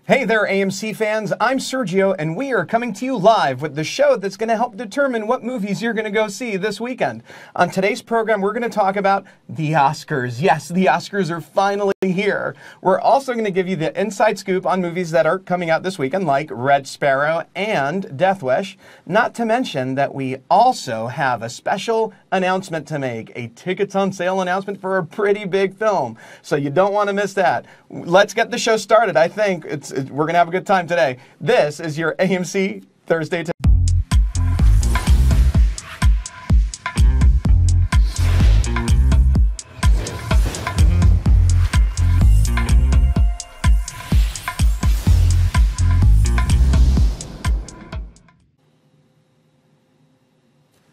Hey there, AMC fans. I'm Sergio, and we are coming to you live with the show that's going to help determine what movies you're going to go see this weekend. On today's program, we're going to talk about the Oscars. Yes, the Oscars are finally here. We're also going to give you the inside scoop on movies that are coming out this weekend, like Red Sparrow and Death Wish. Not to mention that we also have a special announcement to make, a tickets on sale announcement for a pretty big film. So you don't want to miss that. Let's get the show started. I think we're going to have a good time today. This is your AMC Thursday.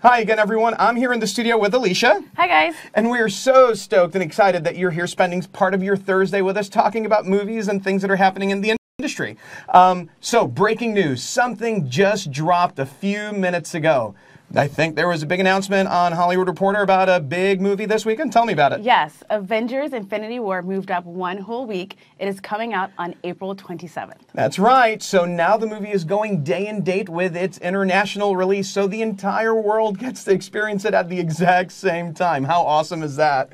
Hi again, everyone. I'm here in the studio with Alicia. Hi, guys. And we are so stoked and excited that you're here spending part of your Thursday with us talking about movies and things that are happening in the industry. So, breaking news. Something just dropped a few minutes ago. I think there was a big announcement on Hollywood Reporter about a big movie this weekend. Tell me about it. Yes, Avengers Infinity War moved up one whole week. It is coming out on April 27th. That's right. So now the movie is going day and date with its international release, so the entire world gets to experience it at the exact same time. How awesome is that?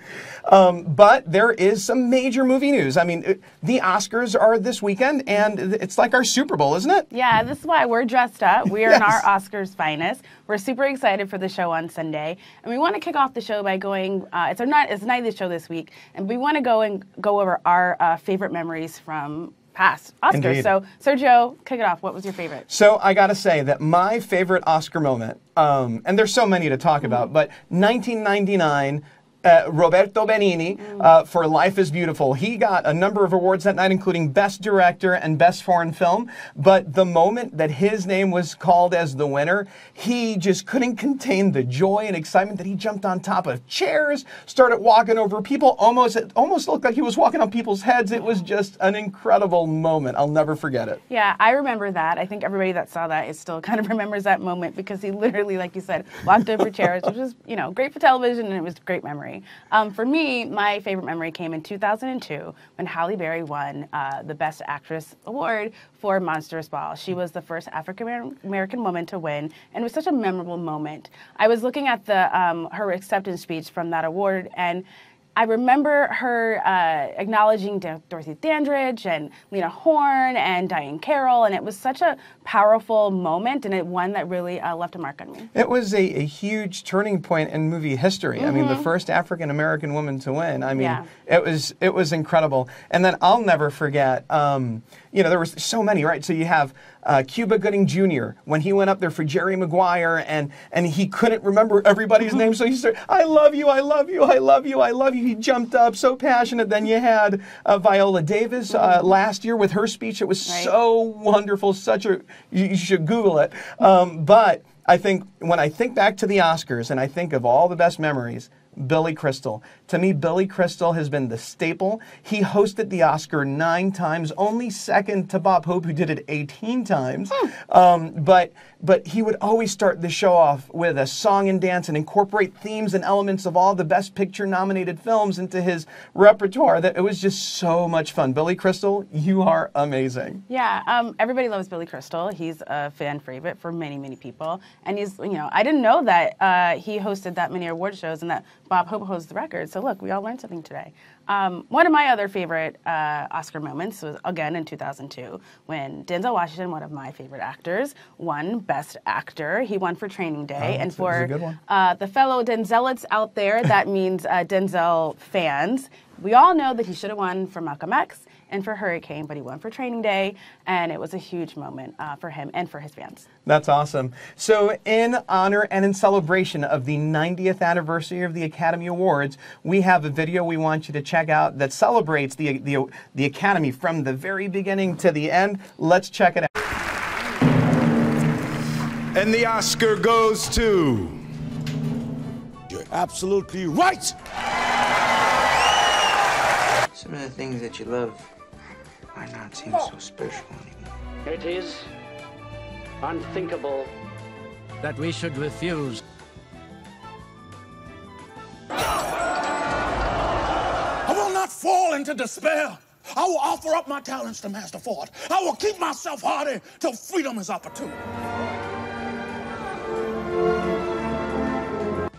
But there is some major movie news. I mean, the Oscars are this weekend, and it's like our Super Bowl, isn't it? Yeah, this is why we're dressed up. We are in our Oscars finest. We're super excited for the show on Sunday, and we want to kick off the show by going. It's night of the show this week, and we want to go over our favorite memories from past Oscars. Indeed. So, Sergio, kick it off. What was your favorite? So I got to say that my favorite Oscar moment, and there's so many to talk about, but 1999. Roberto Benigni for Life is Beautiful. He got a number of awards that night, including Best Director and Best Foreign Film. But the moment that his name was called as the winner, he just couldn't contain the joy and excitement that he jumped on top of chairs, started walking over people. It almost looked like he was walking on people's heads. It was just an incredible moment. I'll never forget it. Yeah, I remember that. I think everybody that saw that still kind of remembers that moment because he literally, like you said, walked over chairs, which was, great for television, and it was a great memory. For me, my favorite memory came in 2002 when Halle Berry won the Best Actress award for Monsters Ball. She was the first African-American woman to win, and it was such a memorable moment. I was looking at her acceptance speech from that award, and I remember her acknowledging Dorothy Dandridge and Lena Horne and Diane Carroll, and it was such a powerful moment, and one that really left a mark on me. It was a huge turning point in movie history. I mean, the first African-American woman to win. I mean, it was incredible. And then I'll never forget, there was so many, right? So you have Cuba Gooding Jr., when he went up there for Jerry Maguire, and he couldn't remember everybody's name, so he started, I love you, I love you, I love you, I love you. He jumped up, so passionate. Then you had Viola Davis last year with her speech. It was so wonderful, you should Google it. But I think, when I think back to the Oscars, and I think of all the best memories, Billy Crystal. To me, Billy Crystal has been the staple. He hosted the Oscar 9 times, only second to Bob Hope, who did it 18 times. But he would always start the show off with a song and dance and incorporate themes and elements of all the Best Picture nominated films into his repertoire. That it was just so much fun. Billy Crystal, you are amazing. Yeah, everybody loves Billy Crystal. He's a fan favorite for many, many people. And he's, I didn't know that he hosted that many award shows and that Bob Hope holds the record. So look, we all learned something today. One of my other favorite Oscar moments was, again, in 2002, when Denzel Washington, one of my favorite actors, won Best Actor. He won for Training Day. And for the fellow Denzelites out there, that means Denzel fans, we all know that he should have won for Malcolm X and for Hurricane, but he won for Training Day, and it was a huge moment for him and for his fans. That's awesome. So in honor and in celebration of the 90th anniversary of the Academy Awards, we have a video we want you to check out that celebrates the Academy from the very beginning to the end. Let's check it out. And the Oscar goes to... You're absolutely right! Some of the things that you love might not seem so special anymore. It is unthinkable that we should refuse. I will not fall into despair. I will offer up my talents to Master Ford. I will keep myself hardy till freedom is opportune.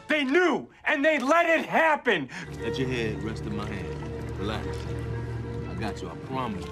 They knew, and they let it happen. Let your head rest in my hand. Relax. I got you, I promise.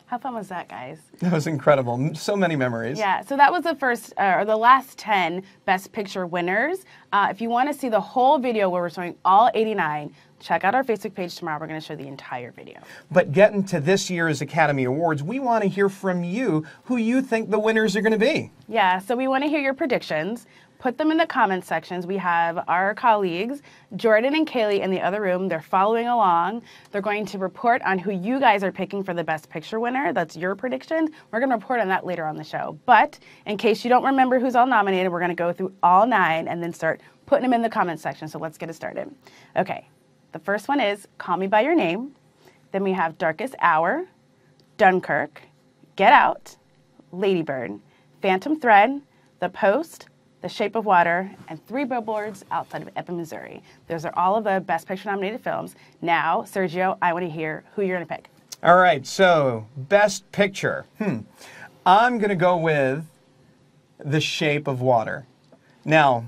How fun was that, guys? That was incredible. So many memories. Yeah, so that was the first, or the last 10 Best Picture winners. If you want to see the whole video where we're showing all 89, check out our Facebook page tomorrow. We're going to show the entire video. But getting to this year's Academy Awards, we want to hear from you who you think the winners are going to be. Yeah, so we want to hear your predictions. Put them in the comment sections. We have our colleagues, Jordan and Kaylee, in the other room. They're following along. They're going to report on who you guys are picking for the Best Picture winner. That's your prediction. We're going to report on that later on the show. But in case you don't remember who's all nominated, we're going to go through all 9 and then start putting them in the comment section. So let's get it started. Okay, the first one is Call Me By Your Name. Then we have Darkest Hour, Dunkirk, Get Out, Lady Bird, Phantom Thread, The Post, The Shape of Water, and 3 Billboards Outside of Ebbing, Missouri. Those are all of the Best Picture nominated films. Now, Sergio, I want to hear who you're going to pick. All right, so Best Picture. I'm going to go with The Shape of Water. Now,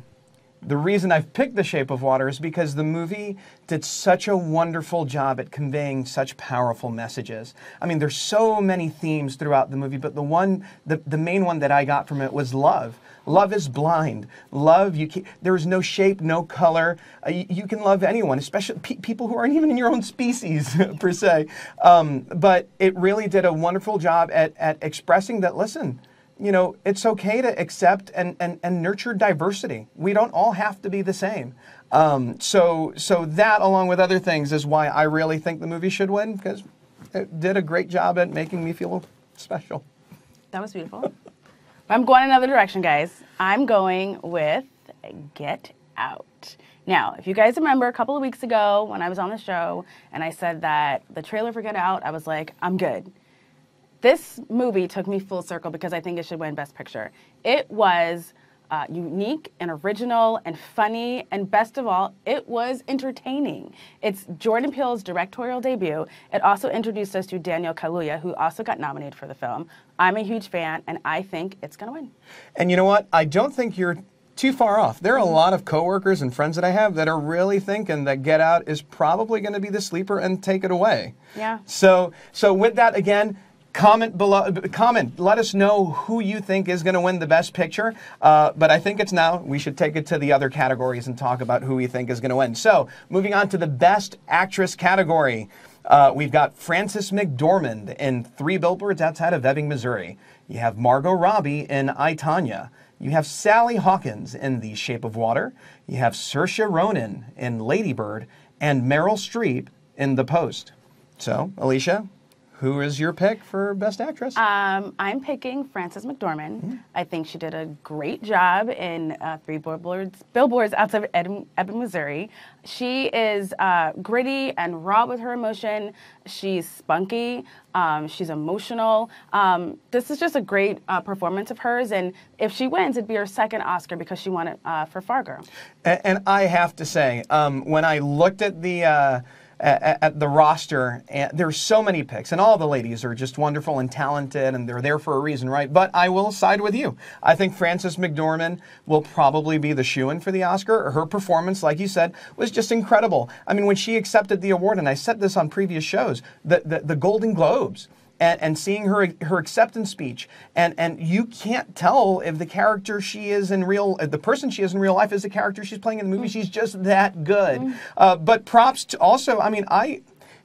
the reason I've picked The Shape of Water is because the movie did such a wonderful job at conveying such powerful messages. I mean, there's so many themes throughout the movie, but the main one that I got from it was love. Love is blind. Love, there is no shape, no color. You can love anyone, especially people who aren't even in your own species, per se. But it really did a wonderful job at expressing that, listen, you know, it's okay to accept and nurture diversity. We don't all have to be the same. So that, along with other things, is why I really think the movie should win, because it did a great job at making me feel special. That was beautiful. I'm going another direction, guys. I'm going with Get Out. Now, if you guys remember a couple of weeks ago when I was on the show and I said that the trailer for Get Out, I was like, I'm good. This movie took me full circle because I think it should win Best Picture. It was unique and original and funny, and best of all, it was entertaining. It's Jordan Peele's directorial debut. It also introduced us to Daniel Kaluuya, who also got nominated for the film. I'm a huge fan, and I think it's going to win. And you know what? I don't think you're too far off. There are a lot of coworkers and friends that I have that are really thinking that Get Out is probably going to be the sleeper and take it away. Yeah. So with that, again, comment below. Let us know who you think is going to win the Best Picture. But I think it's now we should take it to the other categories and talk about who we think is going to win. So moving on to the Best Actress category, we've got Frances McDormand in 3 Billboards Outside of Ebbing, Missouri. You have Margot Robbie in I, Tonya. You have Sally Hawkins in The Shape of Water. You have Saoirse Ronan in Lady Bird, and Meryl Streep in The Post. So, Alicia, who is your pick for Best Actress? I'm picking Frances McDormand. I think she did a great job in 3 Billboards Outside of Ebbing, Missouri. She is gritty and raw with her emotion. She's spunky. She's emotional. This is just a great performance of hers, and if she wins, it'd be her second Oscar because she won it for Fargo. And I have to say, when I looked at the roster, and there's so many picks, and all the ladies are just wonderful and talented, and they're there for a reason, right? But I will side with you. I think Frances McDormand will probably be the shoo-in for the Oscar. Her performance, like you said, was just incredible. I mean, when she accepted the award, and I said this on previous shows, the Golden Globes, and seeing her acceptance speech, and you can't tell if the character she is in the person she is in real life is the character she's playing in the movie. She's just that good. But props to also, I mean,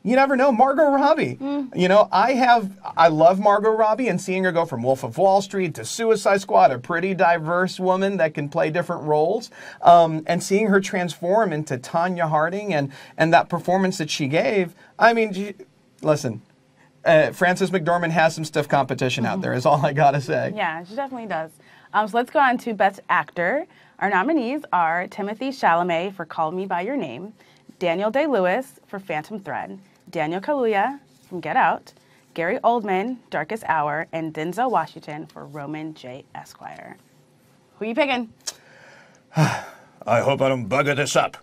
you never know, Margot Robbie. You know, I love Margot Robbie, and seeing her go from Wolf of Wall Street to Suicide Squad, a pretty diverse woman that can play different roles, and seeing her transform into Tonya Harding and that performance that she gave. I mean, listen. Frances McDormand has some stiff competition out there, is all I gotta say. Yeah, she definitely does. So let's go on to Best Actor. Our nominees are Timothée Chalamet for Call Me By Your Name, Daniel Day-Lewis for Phantom Thread, Daniel Kaluuya from Get Out, Gary Oldman, Darkest Hour, and Denzel Washington for Roman J. Esquire. Who are you picking? I hope I don't bugger this up.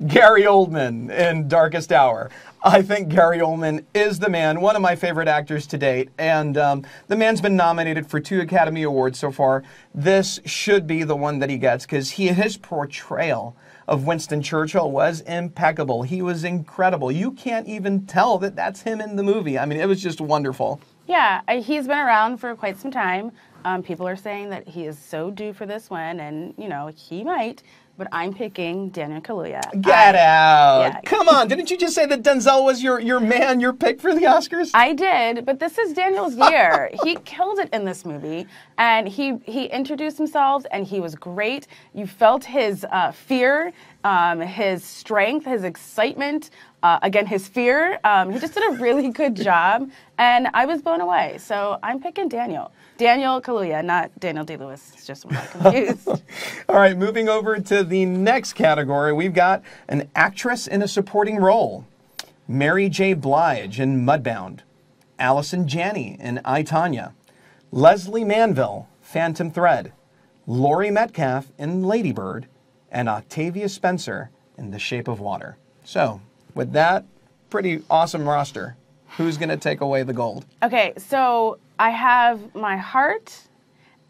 Gary Oldman in Darkest Hour. I think Gary Oldman is the man, one of my favorite actors to date, and the man's been nominated for 2 Academy Awards so far. This should be the one that he gets, because his portrayal of Winston Churchill was impeccable. He was incredible. You can't even tell that that's him in the movie. I mean, it was just wonderful. Yeah, he's been around for quite some time. People are saying that he is so due for this one, and, you know, he might. But I'm picking Daniel Kaluuya. Get out! Yeah. Come on! Didn't you just say that Denzel was your man, your pick for the Oscars? I did, but this is Daniel's year. He killed it in this movie, and he introduced himself, and he was great. You felt his fear, his strength, his excitement, again, his fear. He just did a really good job, and I was blown away. So I'm picking Daniel. Daniel Kaluuya, not Daniel Day-Lewis. It's just I'm not confused. All right, moving over to the next category, we've got an actress in a supporting role. Mary J. Blige in Mudbound. Allison Janney in I, Tonya. Leslie Manville, Phantom Thread. Laurie Metcalf in Lady Bird. And Octavia Spencer in The Shape of Water. So, with that pretty awesome roster, who's going to take away the gold? Okay, so I have my heart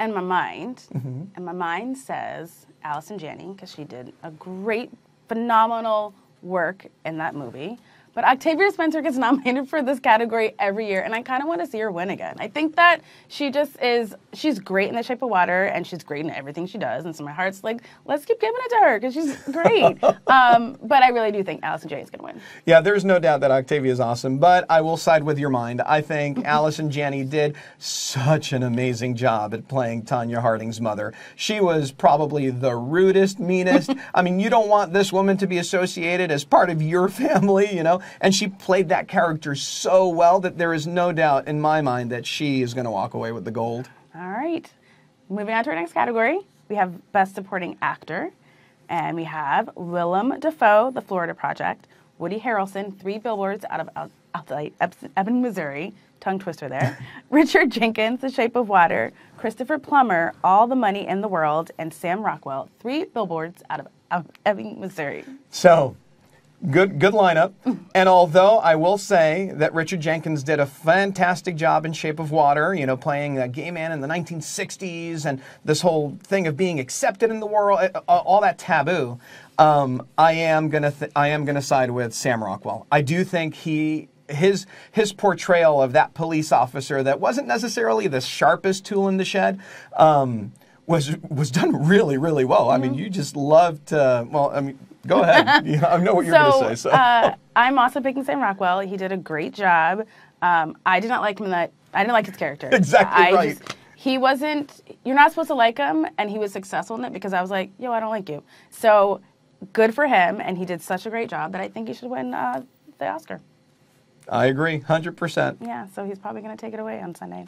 and my mind. And my mind says Allison Janney, because she did a great, phenomenal work in that movie. But Octavia Spencer gets nominated for this category every year, and I kind of want to see her win again. I think that she just is, she's great in The Shape of Water, and she's great in everything she does, and so my heart's like, let's keep giving it to her, because she's great. But I really do think Allison Janney's going to win. Yeah, there's no doubt that Octavia is awesome, but I will side with your mind. I think Allison Janney did such an amazing job at playing Tonya Harding's mother. She was probably the rudest, meanest. I mean, you don't want this woman to be associated as part of your family, you know? And she played that character so well that there is no doubt in my mind that she is going to walk away with the gold. All right. Moving on to our next category, we have Best Supporting Actor. And we have Willem Dafoe, The Florida Project. Woody Harrelson, 3 Billboards out of Ebbing, Missouri. Tongue twister there. Richard Jenkins, The Shape of Water. Christopher Plummer, All the Money in the World. And Sam Rockwell, 3 Billboards out of Ebbing, Missouri. So, good lineup. And although I will say that Richard Jenkins did a fantastic job in Shape of Water, you know, playing a gay man in the 1960s and this whole thing of being accepted in the world, all that taboo, I am gonna side with Sam Rockwell. I do think his portrayal of that police officer that wasn't necessarily the sharpest tool in the shed, was done really, really well. I mean, you just loved, well, I mean, go ahead. I know what you're going to say. So I'm also picking Sam Rockwell. He did a great job. I did not like him in that. I didn't like his character. Exactly right. He wasn't. You're not supposed to like him, and he was successful in it because I was like, yo, I don't like you. So good for him, and he did such a great job that I think he should win the Oscar. I agree, 100%. Yeah, so he's probably going to take it away on Sunday.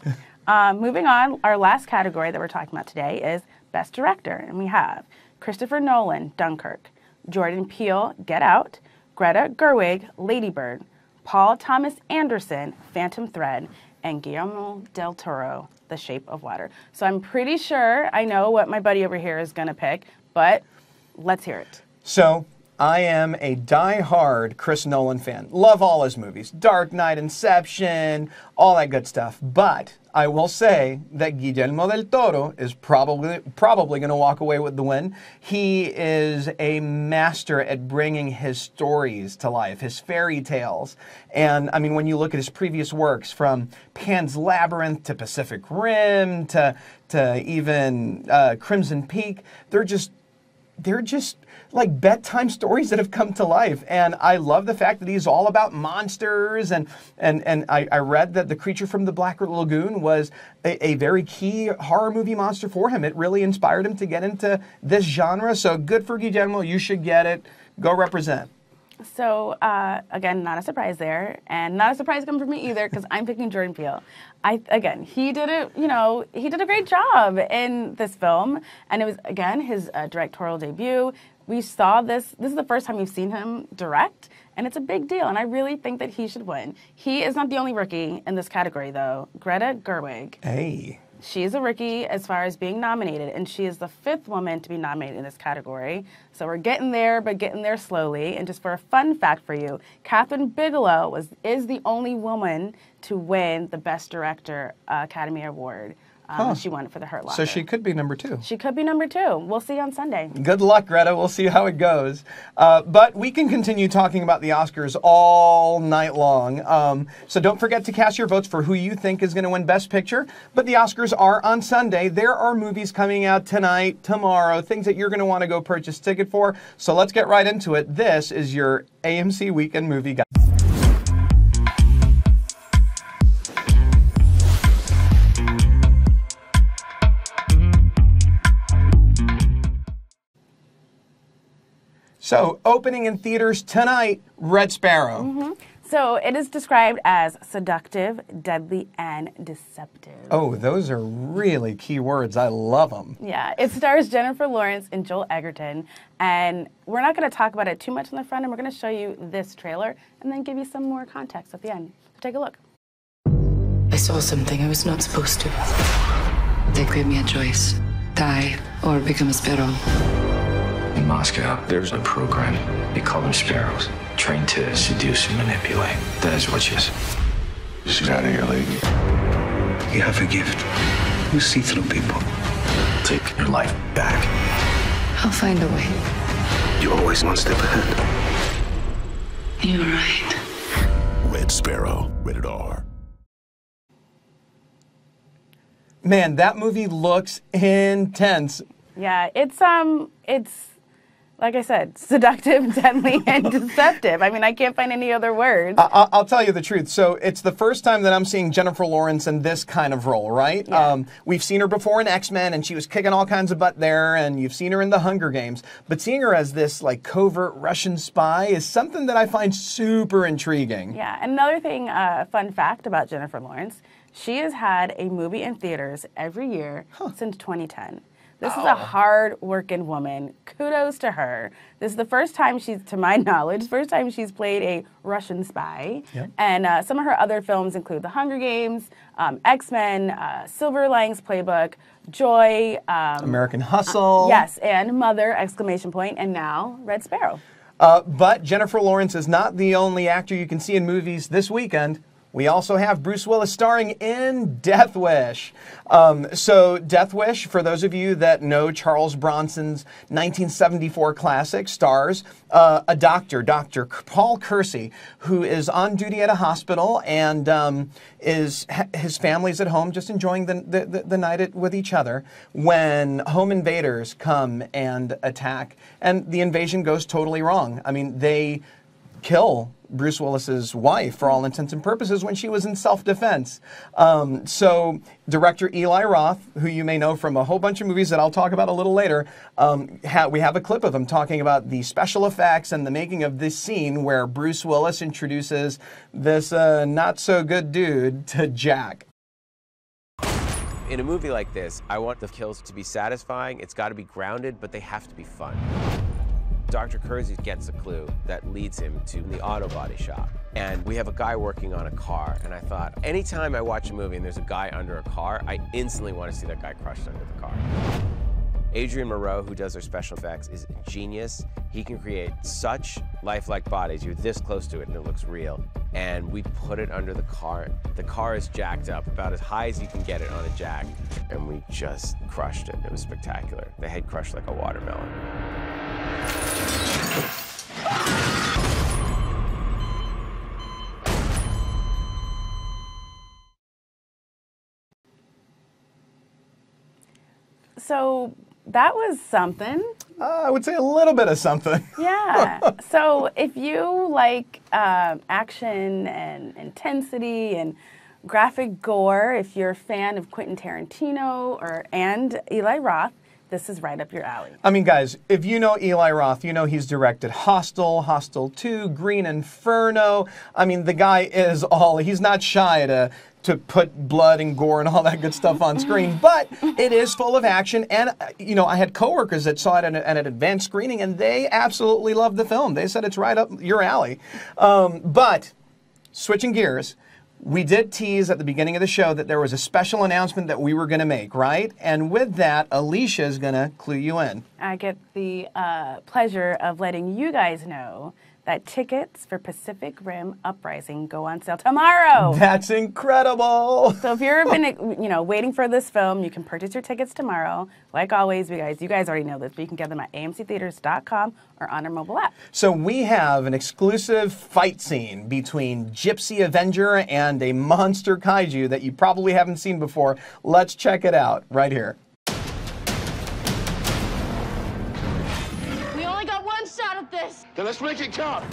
Moving on, our last category that we're talking about today is Best Director, and we have Christopher Nolan, Dunkirk. Jordan Peele, Get Out, Greta Gerwig, Lady Bird, Paul Thomas Anderson, Phantom Thread, and Guillermo del Toro, The Shape of Water. So I'm pretty sure I know what my buddy over here is going to pick, but let's hear it. So I am a die-hard Chris Nolan fan. Love all his movies. Dark Knight, Inception, all that good stuff. But I will say that Guillermo del Toro is probably going to walk away with the win. He is a master at bringing his stories to life, his fairy tales. And I mean, when you look at his previous works, from Pan's Labyrinth to Pacific Rim to even Crimson Peak, they're just like bedtime stories that have come to life. And I love the fact that he's all about monsters. And I read that The Creature from the Black Lagoon was a very key horror movie monster for him. It really inspired him to get into this genre. So good for Guillermo. You should get it. Go represent. So, again, not a surprise there, and not a surprise coming from me either, because I'm picking Jordan Peele. Again, he did a great job in this film, and it was, again, his directorial debut. We saw this is the first time we've seen him direct, and it's a big deal, and I really think that he should win. He is not the only rookie in this category, though. Greta Gerwig. Hey. She's a rookie as far as being nominated, and she is the 5th woman to be nominated in this category. So we're getting there, but getting there slowly. And just for a fun fact for you, Catherine Bigelow is the only woman to win the Best Director Academy Award. She won it for The Hurt Locker. So she could be number 2. She could be number 2. We'll see on Sunday. Good luck, Greta. We'll see how it goes. But we can continue talking about the Oscars all night long. So don't forget to cast your votes for who you think is going to win Best Picture. But the Oscars are on Sunday. There are movies coming out tonight, tomorrow, things that you're going to want to go purchase ticket for. So let's get right into it. This is your AMC Weekend Movie Guide. So, opening in theaters tonight, Red Sparrow. So it is described as seductive, deadly, and deceptive. Oh, those are really key words. I love them. Yeah, it stars Jennifer Lawrence and Joel Egerton, and we're not going to talk about it too much in the front, and we're going to show you this trailer and then give you some more context at the end. So take a look. I saw something I was not supposed to. They gave me a choice: die or become a sparrow. In Moscow, there's a program. They call them sparrows, trained to seduce and manipulate. That is what she is. She's out of here, lady. You have a gift. You see through people. Take your life back. I'll find a way. You're always one step ahead. You're right. Red Sparrow, rated R. Man, that movie looks intense. Yeah, it's like I said, seductive, deadly, and deceptive. I mean, I can't find any other words. I'll tell you the truth. So it's the first time that I'm seeing Jennifer Lawrence in this kind of role, right? Yeah. We've seen her before in X-Men, and she was kicking all kinds of butt there, and you've seen her in The Hunger Games. But seeing her as this like covert Russian spy is something that I find super intriguing. Yeah, and another thing, fun fact about Jennifer Lawrence, she has had a movie in theaters every year since 2010. This is a hard-working woman. Kudos to her. This is the first time to my knowledge, first time she's played a Russian spy. Yep. And some of her other films include The Hunger Games, X-Men, Silver Linings Playbook, Joy, American Hustle. Yes, and Mother, exclamation point, and now Red Sparrow. But Jennifer Lawrence is not the only actor you can see in movies this weekend. We also have Bruce Willis starring in Death Wish. So Death Wish, for those of you that know Charles Bronson's 1974 classic, stars a doctor, Dr. Paul Kersey, who is on duty at a hospital and his family's at home just enjoying the night with each other when home invaders come and attack. And the invasion goes totally wrong. I mean, they kill Bruce Willis's wife for all intents and purposes when she was in self-defense. So director Eli Roth, who you may know from a whole bunch of movies that I'll talk about a little later, we have a clip of him talking about the special effects and the making of this scene where Bruce Willis introduces this not-so-good dude to Jack. In a movie like this, I want the kills to be satisfying. It's got to be grounded, but they have to be fun. Dr. Kersey gets a clue that leads him to the auto body shop. And we have a guy working on a car, and I thought, anytime I watch a movie and there's a guy under a car, I instantly want to see that guy crushed under the car. Adrian Moreau, who does our special effects, is a genius. He can create such lifelike bodies. You're this close to it and it looks real. And we put it under the car. The car is jacked up, about as high as you can get it on a jack. And we just crushed it. It was spectacular. The head crushed like a watermelon. So that was something. I would say a little bit of something. Yeah. So if you like action and intensity and graphic gore, if you're a fan of Quentin Tarantino and Eli Roth, this is right up your alley. I mean, guys, if you know Eli Roth, you know he's directed Hostel, Hostel 2, Green Inferno. I mean, the guy is he's not shy to put blood and gore and all that good stuff on screen, but it is full of action. And, you know, I had coworkers that saw it at an advanced screening, and they absolutely loved the film. They said it's right up your alley. But switching gears, we did tease at the beginning of the show that there was a special announcement that we were going to make, right? And with that, Alicia is going to clue you in. I get the pleasure of letting you guys know that tickets for Pacific Rim Uprising go on sale tomorrow. That's incredible. So if you've been, waiting for this film, you can purchase your tickets tomorrow. Like always, you guys already know this, but you can get them at amctheaters.com or on our mobile app. So we have an exclusive fight scene between Gypsy Avenger and a monster kaiju that you probably haven't seen before. Let's check it out right here. We only got one shot at this. Then let's make it count.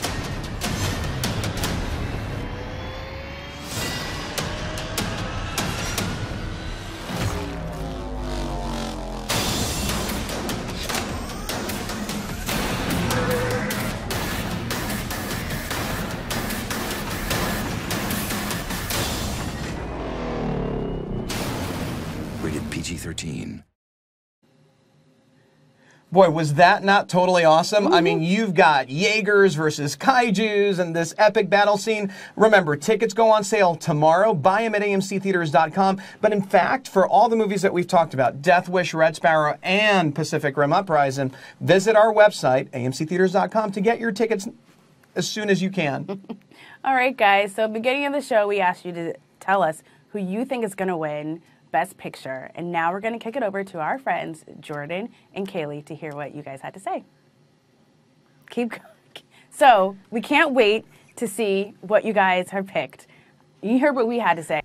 Rated PG-13. Boy, was that not totally awesome? I mean, you've got Jaegers versus Kaijus and this epic battle scene. Remember, tickets go on sale tomorrow. Buy them at amctheaters.com. But in fact, for all the movies that we've talked about, Death Wish, Red Sparrow, and Pacific Rim Uprising, visit our website, amctheaters.com, to get your tickets as soon as you can. All right, guys. So beginning of the show, we asked you to tell us who you think is going to win Best Picture. And now we're going to kick it over to our friends, Jordan and Kaylee, to hear what you guys had to say. So we can't wait to see what you guys have picked. You heard what we had to say.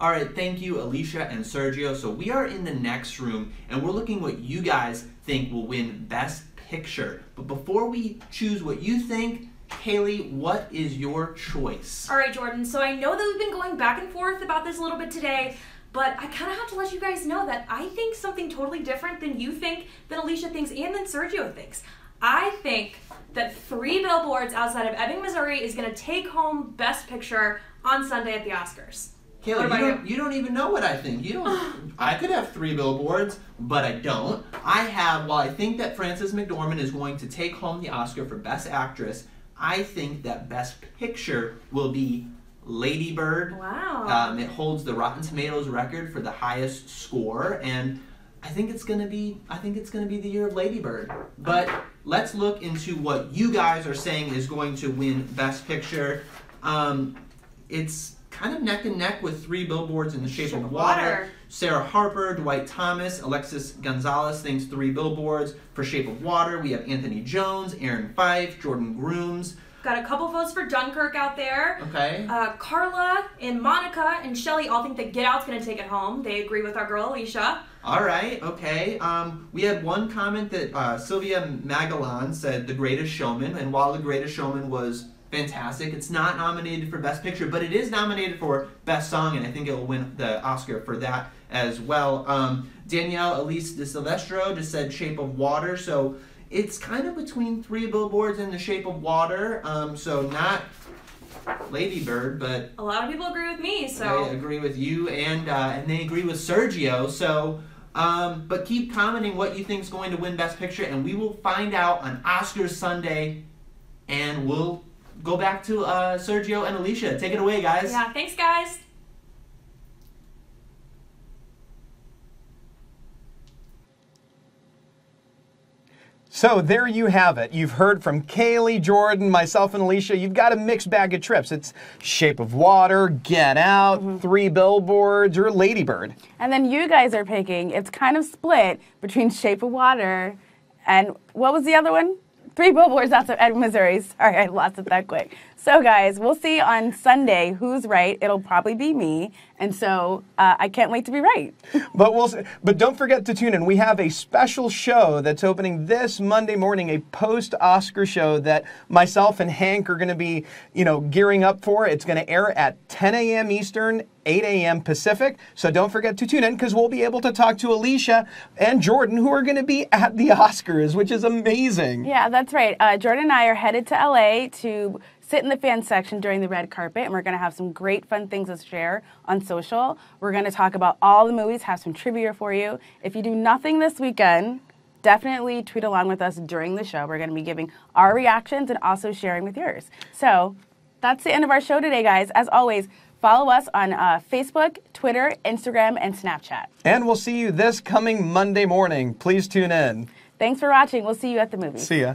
All right, thank you, Alicia and Sergio. So we are in the next room, and we're looking what you guys think will win Best Picture. But before we choose what you think, Kaylee, what is your choice? All right, Jordan, so I know that we've been going back and forth about this a little bit today, but I kind of have to let you guys know that I think something totally different than you think, than Alicia thinks, and than Sergio thinks. I think that 3 Billboards Outside of Ebbing, Missouri is going to take home Best Picture on Sunday at the Oscars. Kaylee, you don't even know what I think. I could have 3 billboards, but I don't. While I think that Frances McDormand is going to take home the Oscar for Best Actress, I think that Best Picture will be Lady Bird. Wow. It holds the Rotten Tomatoes record for the highest score, and I think it's gonna be the year of Lady Bird. But let's look into what you guys are saying is going to win Best Picture. It's kind of neck and neck with 3 Billboards in the Shape of Water. Sarah Harper, Dwight Thomas, Alexis Gonzalez thinks 3 Billboards. For Shape of Water, we have Anthony Jones, Aaron Fife, Jordan Grooms. Got a couple votes for Dunkirk out there. Okay. Carla and Monica and Shelley all think that Get Out's going to take it home. They agree with our girl, Alicia. All right, okay. We had one comment that Sylvia Magellan said The Greatest Showman, and while The Greatest Showman was fantastic, it's not nominated for Best Picture, but it is nominated for Best Song, and I think it will win the Oscar for that as well. Danielle Elise de Silvestro just said Shape of Water, so it's kind of between 3 Billboards and The Shape of Water, so not Lady Bird, but a lot of people agree with me, so they agree with you, and they agree with Sergio, so but keep commenting what you think is going to win Best Picture, and we will find out on Oscars Sunday, and we'll go back to Sergio and Alicia. Take it away, guys. Yeah, thanks, guys. So there you have it. You've heard from Kaylee, Jordan, myself, and Alicia. You've got a mixed bag of trips. It's Shape of Water, Get Out, 3 Billboards, or Lady Bird. And then you guys are picking, it's kind of split between Shape of Water and what was the other one? 3 Billboards Outside of Ebbing, Missouri. Sorry, I lost it that quick. So guys, we'll see on Sunday who's right. It'll probably be me. And so I can't wait to be right. But don't forget to tune in. We have a special show that's opening this Monday morning, a post-Oscar show that myself and Hank are going to be, gearing up for. It's going to air at 10 a.m. Eastern, 8 a.m. Pacific. So don't forget to tune in because we'll be able to talk to Alicia and Jordan, who are going to be at the Oscars, which is amazing. Yeah, that's right. Jordan and I are headed to LA to sit in the fan section during the red carpet, and we're going to have some great fun things to share on social. We're going to talk about all the movies, have some trivia for you. If you do nothing this weekend, definitely tweet along with us during the show. We're going to be giving our reactions and also sharing with yours. So That's the end of our show today, guys. As always, follow us on Facebook, Twitter, Instagram, and Snapchat. And we'll see you this coming Monday morning. Please tune in. Thanks for watching. We'll see you at the movies. See ya.